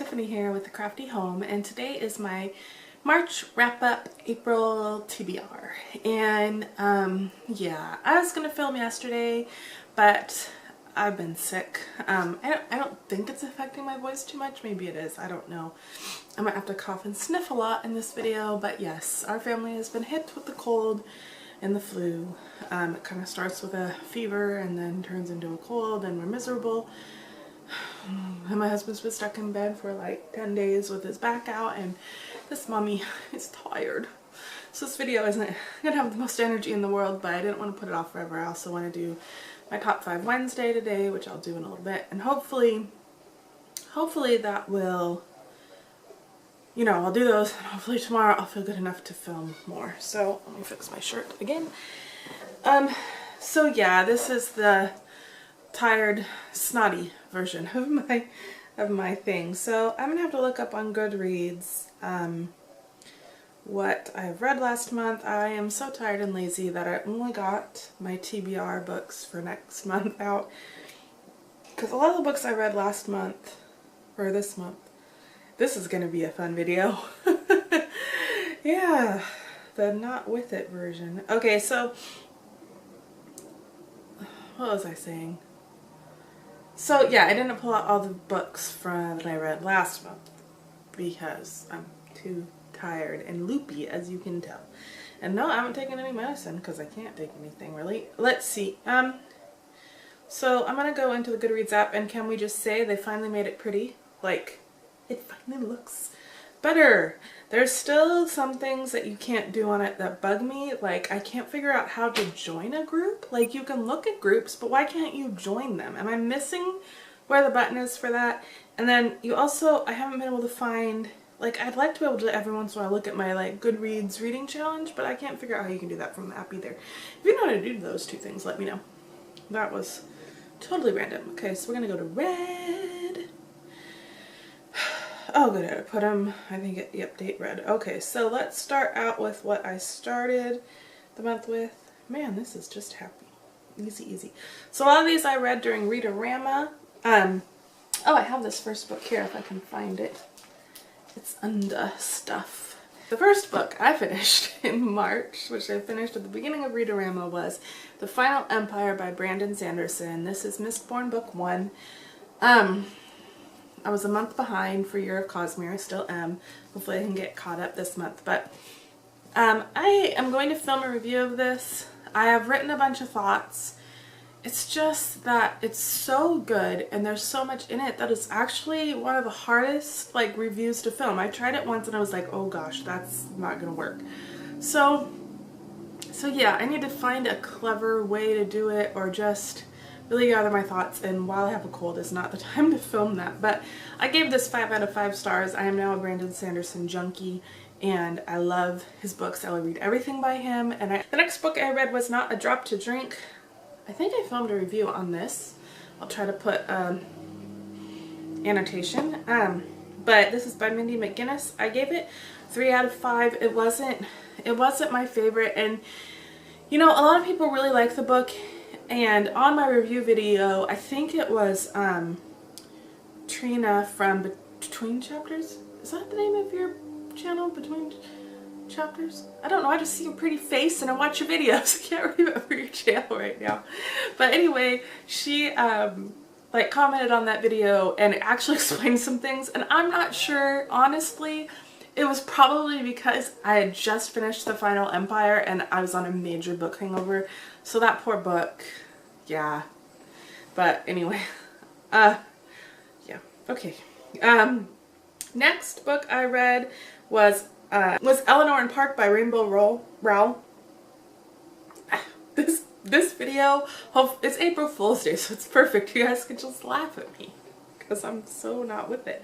Tiffany here with the Crafty Home, and today is my March wrap-up April TBR. And yeah, I was gonna film yesterday, but I've been sick. I don't think it's affecting my voice too much. Maybe it is. I don't know. I might have to cough and sniff a lot in this video, but yes, our family has been hit with the cold and the flu. It kind of starts with a fever and then turns into a cold, and we're miserable. And my husband's been stuck in bed for like 10 days with his back out, and this mommy is tired. So this video isn't gonna have the most energy in the world, but I didn't want to put it off forever. I also want to do my top 5 Wednesday today, which I'll do in a little bit, and hopefully that will, you know, I'll do those, and hopefully tomorrow I'll feel good enough to film more. So let me fix my shirt again. So yeah, this is the tired, snotty version of my thing. So I'm gonna have to look up on Goodreads what I've read last month. I am so tired and lazy that I only got my TBR books for next month out, because a lot of the books I read last month, or this month, this is gonna be a fun video. Yeah, the not with it version. Okay, so what was I saying? So yeah, I didn't pull out all the books that I read last month because I'm too tired and loopy, as you can tell. And no, I haven't taken any medicine because I can't take anything really. Let's see. So I'm gonna go into the Goodreads app, and can we just say they finally made it pretty? Like, it finally looks better. There's still some things that you can't do on it that bug me. Like, I can't figure out how to join a group. Like, you can look at groups, but why can't you join them? Am I missing where the button is for that? And then you also, I haven't been able to find, like, I'd like to be able to every once in a while look at my like Goodreads reading challenge, but I can't figure out how you can do that from the app either. If you know how to do those two things, let me know. That was totally random. Okay, so we're gonna go to red. Oh, good, I put them, I think, yep, date red. Okay, so let's start out with what I started the month with. Man, this is just happy. Easy, easy. So a lot of these I read during Read-A-Rama. Oh, I have this first book here if I can find it. It's under stuff. The first book I finished in March, which I finished at the beginning of Read-A-Rama, was The Final Empire by Brandon Sanderson. This is Mistborn Book 1. I was a month behind for Year of Cosmere. I still am. Hopefully I can get caught up this month. But I am going to film a review of this. I have written a bunch of thoughts. It's just that it's so good and there's so much in it that it's actually one of the hardest like reviews to film. I tried it once and I was like, oh gosh, that's not gonna work. So yeah, I need to find a clever way to do it, or just really gather my thoughts, and while I have a cold is not the time to film that. But I gave this 5 out of 5 stars. I am now a Brandon Sanderson junkie, and I love his books. I will read everything by him. And the next book I read was Not a Drop to Drink. I think I filmed a review on this. I'll try to put annotation. But this is by Mindy McGinnis. I gave it 3 out of 5. It wasn't my favorite, and you know, a lot of people really like the book. And on my review video, I think it was Trina from Between Chapters. Is that the name of your channel, Between Chapters? I don't know, I just see your pretty face and I watch your videos. I can't remember your channel right now. But anyway, she like commented on that video and actually explained some things, and I'm not sure, honestly. It was probably because I had just finished The Final Empire and I was on a major book hangover. So that poor book, yeah. But anyway, yeah, okay. Next book I read was Eleanor and Park by Rainbow Rowell. This video, it's April Fool's Day, so it's perfect. You guys can just laugh at me because I'm so not with it.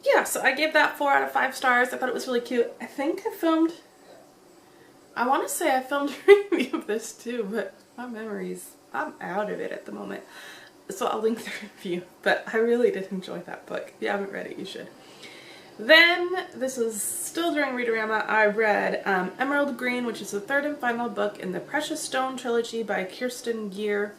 Yeah, so I gave that 4 out of 5 stars. I thought it was really cute. I think I want to say I filmed a review of this too, but my memories, I'm out of it at the moment. So I'll link the review, but I really did enjoy that book. If you haven't read it, you should. Then, this is still during Read-A-Rama, I read Emerald Green, which is the 3rd and final book in the Precious Stone trilogy by Kirsten Gier.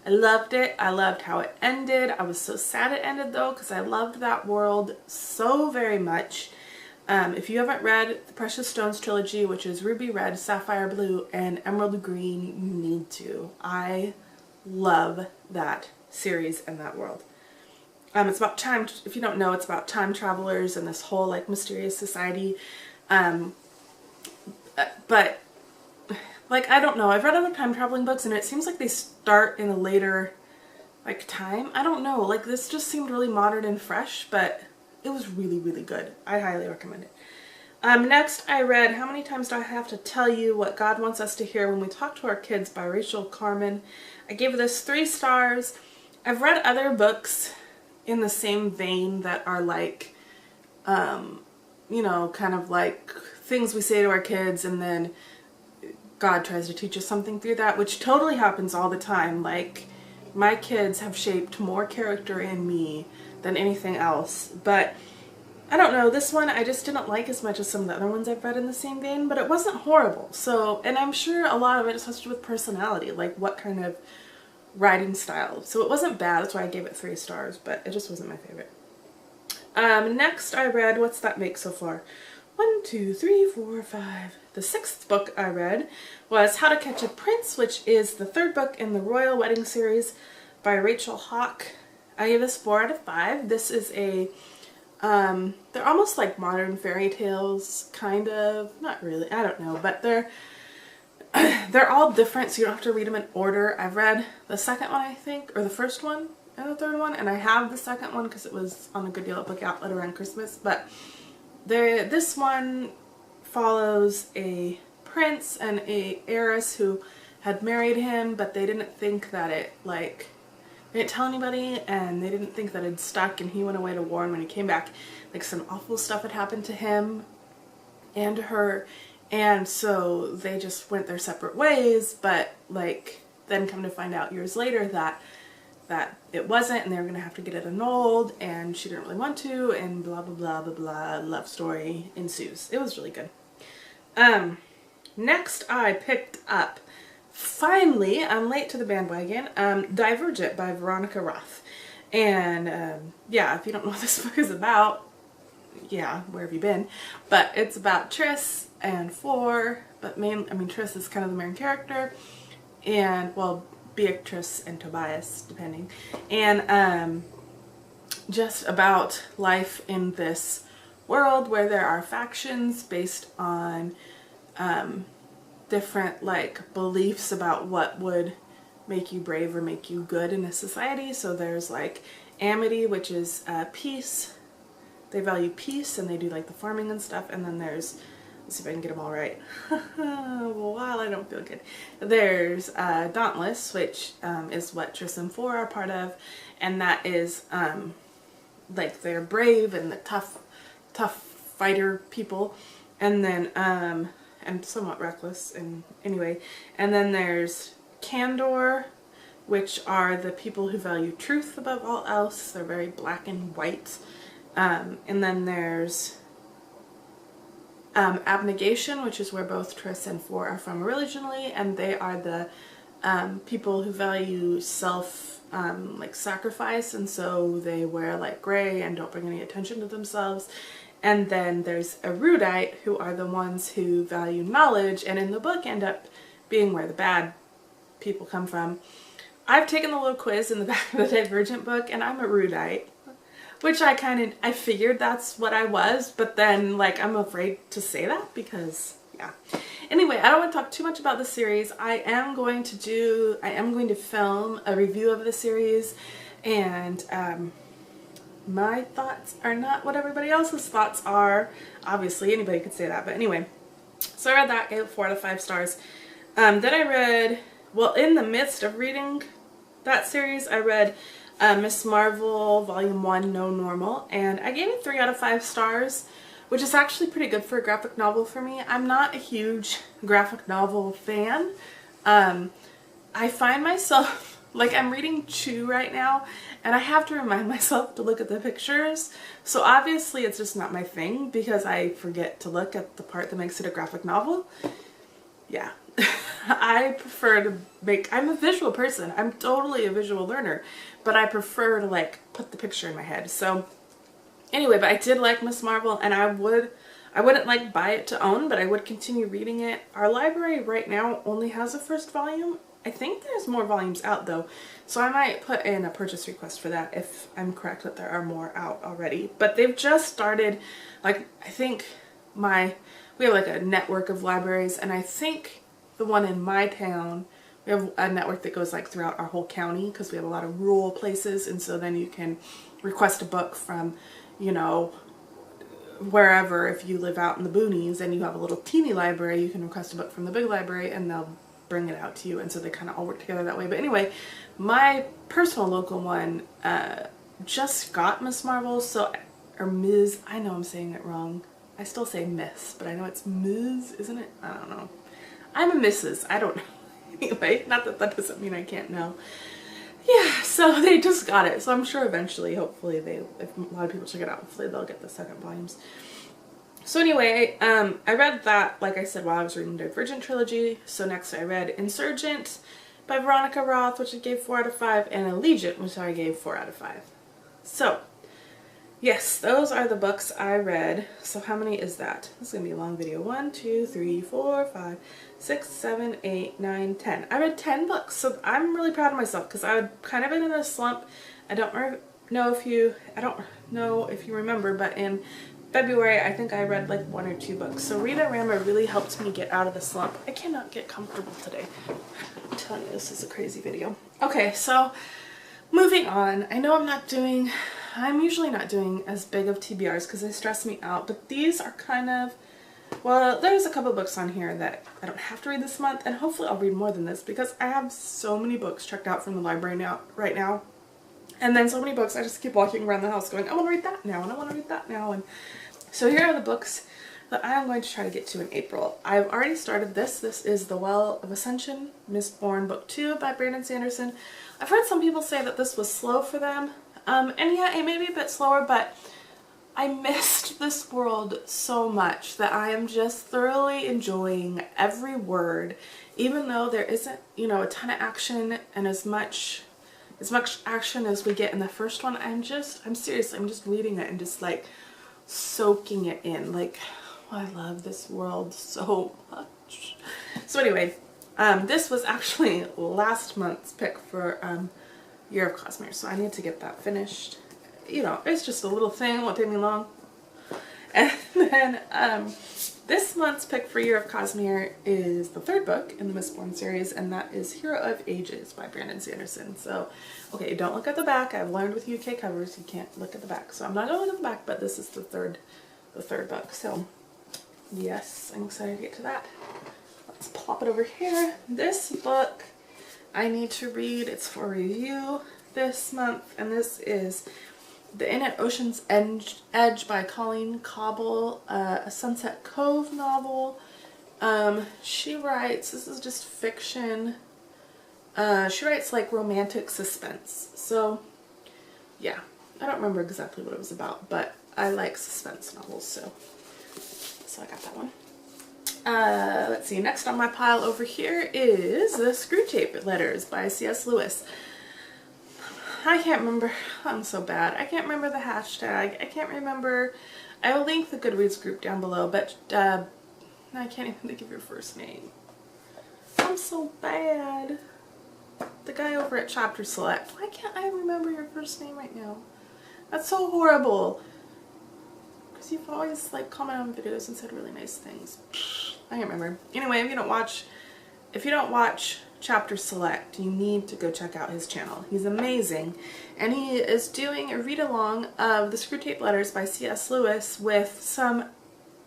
I loved it. I loved how it ended. I was so sad it ended though, because I loved that world so very much. If you haven't read the Precious Stones trilogy, which is Ruby Red, Sapphire Blue, and Emerald Green, you need to. I love that series and that world. It's about time, if you don't know, it's about time travelers and this whole like mysterious society. But like, I don't know, I've read other time traveling books and it seems like they start in a later like time. I don't know, like this just seemed really modern and fresh, but it was really, really good. I highly recommend it. Next I read How Many Times Do I Have to Tell You What God Wants Us to Hear When We Talk to Our Kids by Rachel Carman. I gave this 3 stars. I've read other books in the same vein that are like, you know, kind of like things we say to our kids and then God tries to teach us something through that, which totally happens all the time. Like, my kids have shaped more character in me than anything else. But I don't know, this one I just didn't like as much as some of the other ones I've read in the same vein, but it wasn't horrible. So, and I'm sure a lot of it just has to do with personality, like what kind of writing style. So it wasn't bad, that's why I gave it 3 stars, but it just wasn't my favorite. Next I read, what's that make so far? 1, 2, 3, 4, 5. The 6th book I read was How to Catch a Prince, which is the 3rd book in the Royal Wedding series by Rachel Hawke. I gave this 4 out of 5. This is a, they're almost like modern fairy tales, kind of. Not really, I don't know, but they're all different, so you don't have to read them in order. I've read the second one, I think, or the first one and the third one, and I have the second one because it was on a good deal at Book Outlet around Christmas, but this one follows a prince and a heiress who had married him, but they didn't think that it, like, they didn't tell anybody, and they didn't think that it stuck, and he went away to war, and when he came back, like, some awful stuff had happened to him and her, and so they just went their separate ways, but, like, then come to find out years later that it wasn't, and they were going to have to get it annulled, and she didn't really want to, and blah blah blah blah blah, love story ensues. It was really good. Next I picked up, finally, I'm late to the bandwagon, Divergent by Veronica Roth. And yeah, if you don't know what this book is about, yeah, where have you been? But it's about Triss and Fleur, but Triss is kind of the main character, and, well, Beatrice and Tobias, depending, and just about life in this world where there are factions based on different, like, beliefs about what would make you brave or make you good in a society. So there's like Amity, which is peace. They value peace and they do like the farming and stuff. And then there's, let's see if I can get them all right. While I don't feel good. There's Dauntless, which is what Triss and Fleur are part of, and that is like they're brave and the tough fighter people, and then and somewhat reckless, and anyway. And then there's Candor, which are the people who value truth above all else. They're very black and white. And then there's Abnegation, which is where both Triss and Fleur are from originally, and they are the people who value like sacrifice, and so they wear like gray and don't bring any attention to themselves. And then there's Erudite, who are the ones who value knowledge, and in the book end up being where the bad people come from. I've taken the little quiz in the back of the Divergent book, and I'm Erudite. Which I figured that's what I was, but then, like, I'm afraid to say that because, yeah. Anyway, I don't want to talk too much about the series. I am going to film a review of the series, and my thoughts are not what everybody else's thoughts are. Obviously, anybody could say that, but anyway. So I read that, gave it 4 out of 5 stars. Then I read, well, in the midst of reading that series, I read Miss Marvel Volume 1, No Normal, and I gave it 3 out of 5 stars, which is actually pretty good for a graphic novel for me. I'm not a huge graphic novel fan. I find myself, like, I'm reading Chew right now, and I have to remind myself to look at the pictures, so obviously it's just not my thing because I forget to look at the part that makes it a graphic novel. Yeah, I prefer to make, I'm a visual person. I'm totally a visual learner, but I prefer to like put the picture in my head. So anyway, but I did like Miss Marvel, and I wouldn't like buy it to own, but I would continue reading it. Our library right now only has a first volume. I think there's more volumes out though, so I might put in a purchase request for that if I'm correct that there are more out already. But they've just started, like, I think we have like a network of libraries, and I think the one in my town, we have a network that goes like throughout our whole county because we have a lot of rural places, and so then you can request a book from, you know, wherever. If you live out in the boonies and you have a little teeny library, you can request a book from the big library and they'll bring it out to you, and so they kind of all work together that way. But anyway, my personal local one just got Miss Marvel, so, or Ms. I know I'm saying it wrong. I still say Miss, but I know it's Ms., isn't it? I don't know. I'm a Mrs. I don't know. Anyway, not that that doesn't mean I can't know. Yeah, so they just got it. So I'm sure eventually, hopefully, if a lot of people check it out, hopefully they'll get the second volumes. So anyway, I read that, like I said, while I was reading the Divergent trilogy. So next I read Insurgent by Veronica Roth, which I gave 4 out of 5, and Allegiant, which I gave 4 out of 5. So, yes, those are the books I read. So how many is that? This is going to be a long video. 1, 2, 3, 4, 5, 6, 7, 8, 9, 10. I read 10 books, so I'm really proud of myself because I've kind of been in a slump. I don't know if you remember, but in February, I think I read like 1 or 2 books. So Rita Rama really helped me get out of the slump. I cannot get comfortable today. I'm telling you, this is a crazy video. Okay, so moving on. I know I'm usually not doing as big of TBRs because they stress me out, but these are kind of, well, there's a couple books on here that I don't have to read this month, and hopefully I'll read more than this because I have so many books checked out from the library right now. And then so many books, I just keep walking around the house going, I want to read that now, and I want to read that now. And so here are the books that I am going to try to get to in April. I've already started this. This is The Well of Ascension, Mistborn Book 2 by Brandon Sanderson. I've heard some people say that this was slow for them. And yeah, it may be a bit slower, but I missed this world so much that I am just thoroughly enjoying every word, even though there isn't, you know, a ton of action and as much action as we get in the first one. I'm seriously, I'm just reading it and just like soaking it in. Like, oh, I love this world so much. So anyway, this was actually last month's pick for Year of Cosmere, so I need to get that finished. You know, it's just a little thing, won't take me long. And then this month's pick for Year of Cosmere is the 3rd book in the Mistborn series, and that is Hero of Ages by Brandon Sanderson. So, okay, don't look at the back. I've learned with UK covers you can't look at the back, so I'm not going to look at the back, but this is the third book. So, yes, I'm excited to get to that. Let's plop it over here. This book I need to read. It's for review this month, and this is The Inn at Ocean's Edge by Colleen Cobble, a Sunset Cove novel. She writes, this is just fiction, she writes like romantic suspense. So yeah, I don't remember exactly what it was about, but I like suspense novels, so I got that one. Let's see, next on my pile over here is the Screwtape Letters by C.S. Lewis. I can't remember. I'm so bad. I can't remember the hashtag. I can't remember. I will link the Goodreads group down below, but I can't even think of your first name. I'm so bad. The guy over at Chapter Select. Why can't I remember your first name right now? That's so horrible. Because you've always like commented on videos and said really nice things. I can't remember. Anyway, if you don't watch Chapter Select, you need to go check out his channel. He's amazing, and he is doing a read-along of the Screwtape Letters by C.S. Lewis with some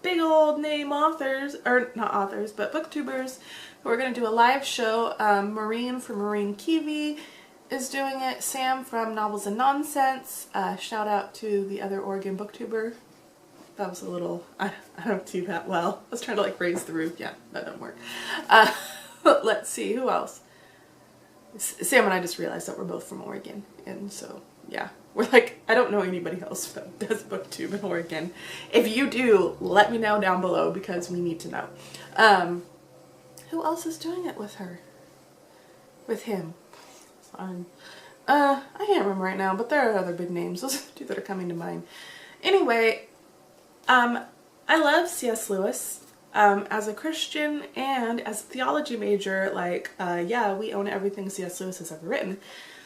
big old name authors, or not authors, but booktubers, who are going to do a live show. Maureen from Maureen Kiwi is doing it. Sam from Novels and Nonsense. Shout out to the other Oregon booktuber. That was a little, I don't do that well. I was trying to like raise the roof. Yeah, that didn't work. Let's see, who else? Sam and I just realized that we're both from Oregon, and so yeah, we're like, I don't know anybody else that does booktube in Oregon. If you do, let me know down below because we need to know. Who else is doing it with her? With him. Sorry. I can't remember right now, but there are other big names. Those are the two that are coming to mind. Anyway, I love C.S. Lewis. As a Christian and as a theology major, like, yeah, we own everything C.S. Lewis has ever written.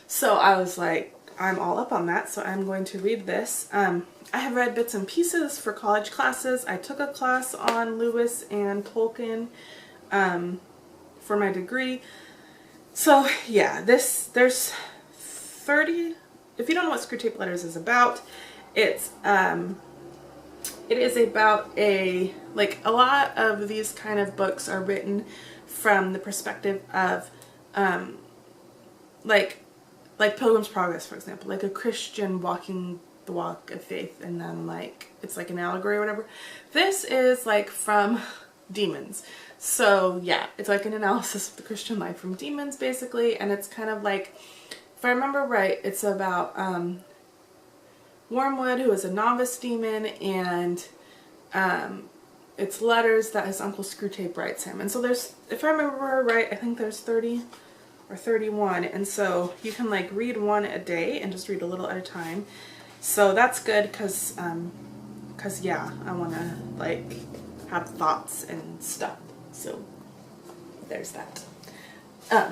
So I was like, I'm all up on that, so I'm going to read this. I have read bits and pieces for college classes. I took a class on Lewis and Tolkien for my degree. So yeah, there's 30, if you don't know what Screwtape Letters is about, it is about a lot of these kind of books are written from the perspective of like Pilgrim's Progress, for example, like a Christian walking the walk of faith, and then like it's like an allegory or whatever. This is like from demons. So yeah, it's like an analysis of the Christian life from demons basically, and it's kind of like, if I remember right, it's about Wormwood, who is a novice demon, and it's letters that his uncle Screwtape writes him. And so there's, if I remember right, I think there's 30 or 31, and so you can like read one a day and just read a little at a time. So that's good because yeah, I want to like have thoughts and stuff. So there's that.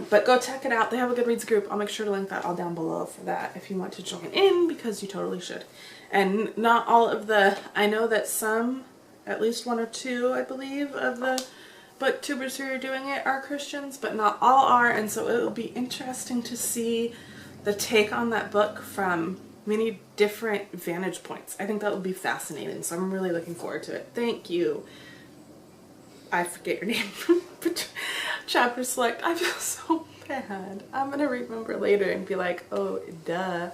But go check it out. They have a Goodreads group. I'll make sure to link that all down below for that if you want to join in, because you totally should. And not all of the, I know that some, at least one or two, I believe, of the booktubers who are doing it are Christians, but not all are, and so it will be interesting to see the take on that book from many different vantage points. I think that will be fascinating, so I'm really looking forward to it. Thank you. I forget your name. Chapter Select. I feel so bad. I'm gonna remember later and be like, oh, duh.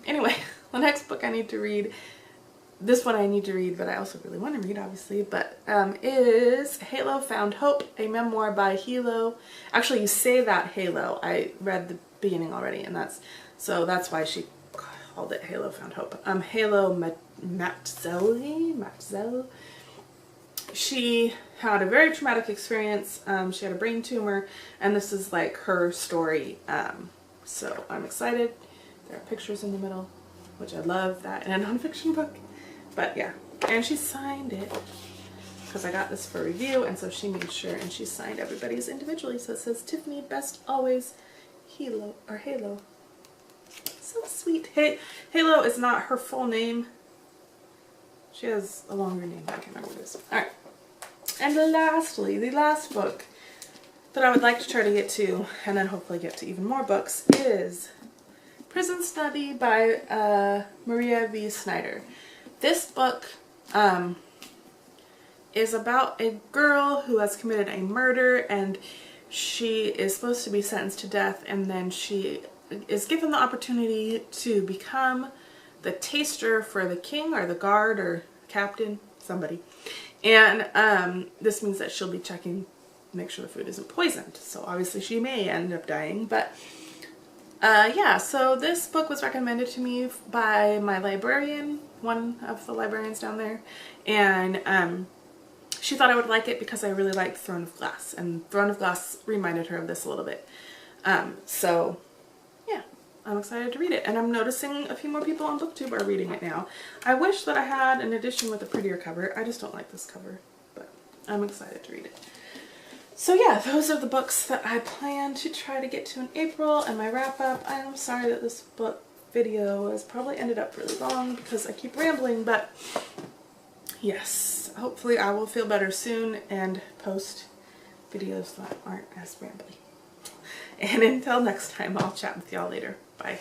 Anyway, the next book I need to read, this one I need to read, but I also really want to read, obviously, but is Halo Found Hope, a memoir by Hilo. Actually, you say that Halo. I read the beginning already, and that's why she called it Halo Found Hope. Halo Matzel. She had a very traumatic experience. She had a brain tumor, and this is like her story. So I'm excited. There are pictures in the middle, which I love that in a nonfiction book. But yeah, and she signed it because I got this for review, and so she made sure, and she signed everybody's individually. So it says Tiffany, best always, Hilo, or Halo. So sweet. Halo is not her full name. She has a longer name. I can't remember what it is. All right. And lastly, the last book that I would like to try to get to, and then hopefully get to even more books, is Prison Study by Maria V. Snyder. This book is about a girl who has committed a murder, and she is supposed to be sentenced to death, and then she is given the opportunity to become the taster for the king or the guard or captain, somebody. And this means that she'll be checking, make sure the food isn't poisoned. So obviously she may end up dying, but yeah, so this book was recommended to me by my librarian, one of the librarians down there, and she thought I would like it because I really liked Throne of Glass, and Throne of Glass reminded her of this a little bit. So yeah, I'm excited to read it, and I'm noticing a few more people on BookTube are reading it now. I wish that I had an edition with a prettier cover. I just don't like this cover, but I'm excited to read it. So yeah, those are the books that I plan to try to get to in April, and my wrap up. I am sorry that this book video has probably ended up really long because I keep rambling, but yes, hopefully I will feel better soon and post videos that aren't as rambly. And until next time, I'll chat with y'all later. Bye.